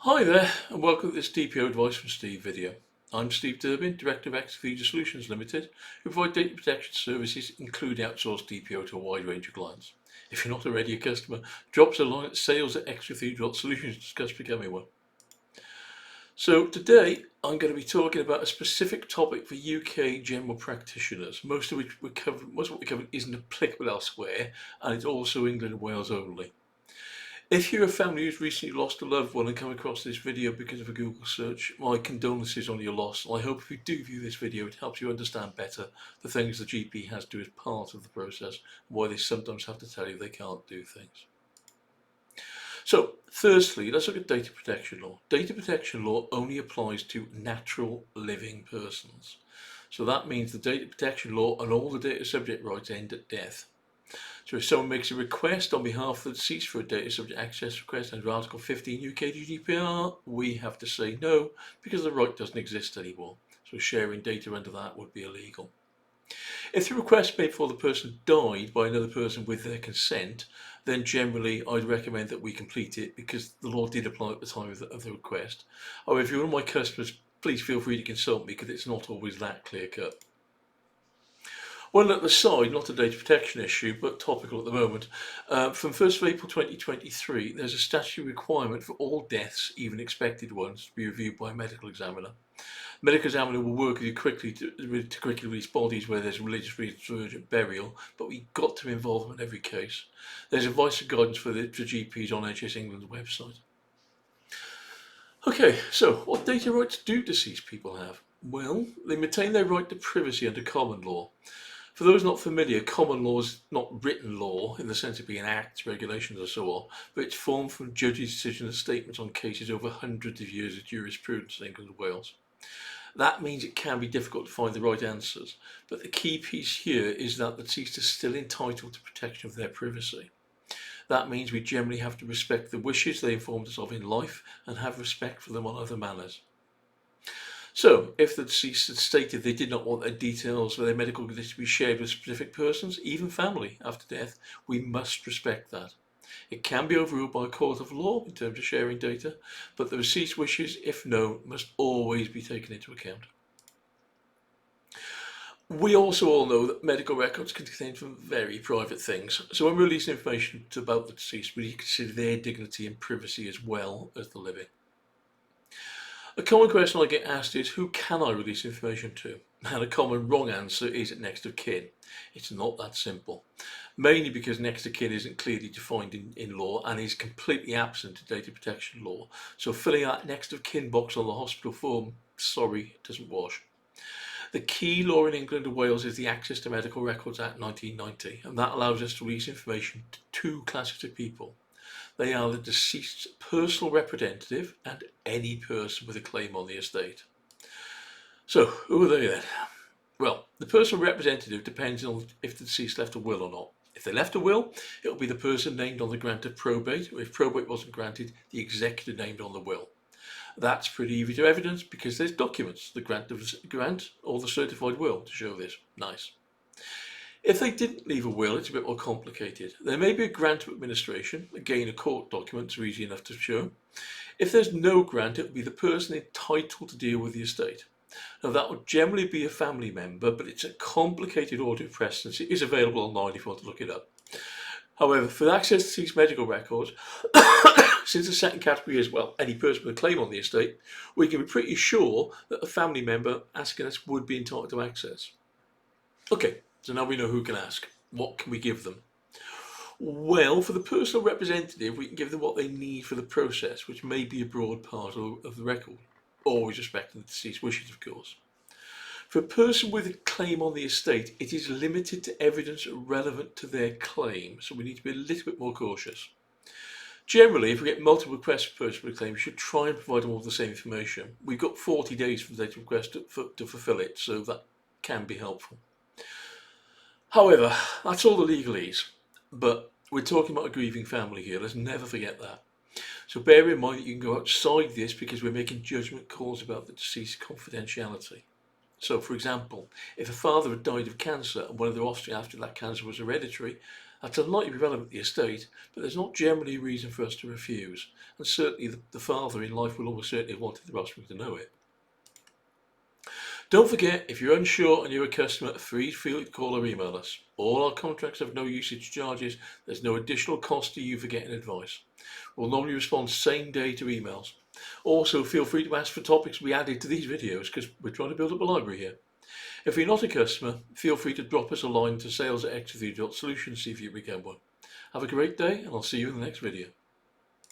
Hi there, and welcome to this DPO Advice from Steve video. I'm Steve Durbin, Director of Exethesia Solutions Limited, who provide data protection services, including outsourced DPO to a wide range of clients. If you're not already a customer, drop us a line at sales@exethesia.solutions to discuss becoming one. So today, I'm going to be talking about a specific topic for UK general practitioners, most of what we cover isn't applicable elsewhere, and it's also England and Wales only. If you're a family who's recently lost a loved one and come across this video because of a Google search, my condolences on your loss. I hope if you do view this video, it helps you understand better the things the GP has to do as part of the process, and why they sometimes have to tell you they can't do things. So, firstly, let's look at data protection law. Data protection law only applies to natural living persons. So that means the data protection law and all the data subject rights end at death. So if someone makes a request on behalf of the deceased for a data subject access request under Article 15 UK GDPR, we have to say no because the right doesn't exist anymore. So sharing data under that would be illegal. If the request made before the person died by another person with their consent, then generally I'd recommend that we complete it because the law did apply at the time of the request. However, if you're one of my customers, please feel free to consult me because it's not always that clear cut. One at the side, not a data protection issue, but topical at the moment. From 1st of April 2023, there's a statutory requirement for all deaths, even expected ones, to be reviewed by a medical examiner. The medical examiner will work with you quickly to quickly release bodies where there's religious reasons for urgent burial, but we've got to involve them in every case. There's advice and guidance for GPs on NHS England's website. Okay, so what data rights do deceased people have? Well, they maintain their right to privacy under common law. For those not familiar, common law is not written law in the sense of being acts, regulations, or so on, but it's formed from judges' decisions and statements on cases over hundreds of years of jurisprudence in England and Wales. That means it can be difficult to find the right answers, but the key piece here is that the deceased is still entitled to protection of their privacy. That means we generally have to respect the wishes they informed us of in life and have respect for them on other manners. So, if the deceased had stated they did not want their details or their medical condition to be shared with specific persons, even family, after death, we must respect that. It can be overruled by a court of law in terms of sharing data, but the deceased's wishes, if known, must always be taken into account. We also all know that medical records can contain some very private things, so when we release information about the deceased, we need to consider their dignity and privacy as well as the living. A common question I get asked is, who can I release information to? And a common wrong answer is next of kin. It's not that simple, mainly because next of kin isn't clearly defined in law and is completely absent in data protection law. So filling out next of kin box on the hospital form, sorry, it doesn't wash. The key law in England and Wales is the Access to Medical Records Act 1990, and that allows us to release information to two classes of people. They are the deceased's personal representative and any person with a claim on the estate. So, who are they then? Well, the personal representative depends on if the deceased left a will or not. If they left a will, it will be the person named on the grant of probate, or if probate wasn't granted, the executor named on the will. That's pretty easy to evidence because there's documents, the grant or the certified will to show this. Nice. If they didn't leave a will, it's a bit more complicated. There may be a grant of administration, again a court document, so easy enough to show. If there's no grant, it would be the person entitled to deal with the estate. Now that would generally be a family member, but it's a complicated order of precedence. It is available online if you want to look it up. However, for access to these medical records, since the second category is, well, any person with a claim on the estate, we can be pretty sure that a family member asking us would be entitled to access. Okay, so now we know who can ask. What can we give them? Well, for the personal representative, we can give them what they need for the process, which may be a broad part of the record, always respecting the deceased's wishes, of course. For a person with a claim on the estate, it is limited to evidence relevant to their claim, so we need to be a little bit more cautious. Generally, if we get multiple requests for person with a claim, we should try and provide them all the same information. We've got 40 days from the date of request to fulfil it, so that can be helpful. However, that's all the legalese, but we're talking about a grieving family here. Let's never forget that. So bear in mind that you can go outside this because we're making judgment calls about the deceased's confidentiality. So, for example, if a father had died of cancer and one of their offspring after that cancer was hereditary, That's unlikely to be relevant to the estate, but there's not generally a reason for us to refuse, and certainly the father in life will almost certainly have wanted the offspring to know it. Don't forget, if you're unsure and you're a customer, feel free to call or email us. All our contracts have no usage charges. There's no additional cost to you for getting advice. We'll normally respond same day to emails. Also, feel free to ask for topics we added to these videos because we're trying to build up a library here. If you're not a customer, feel free to drop us a line to sales@xcathedral.solutions, see if you become one. Have a great day, and I'll see you in the next video.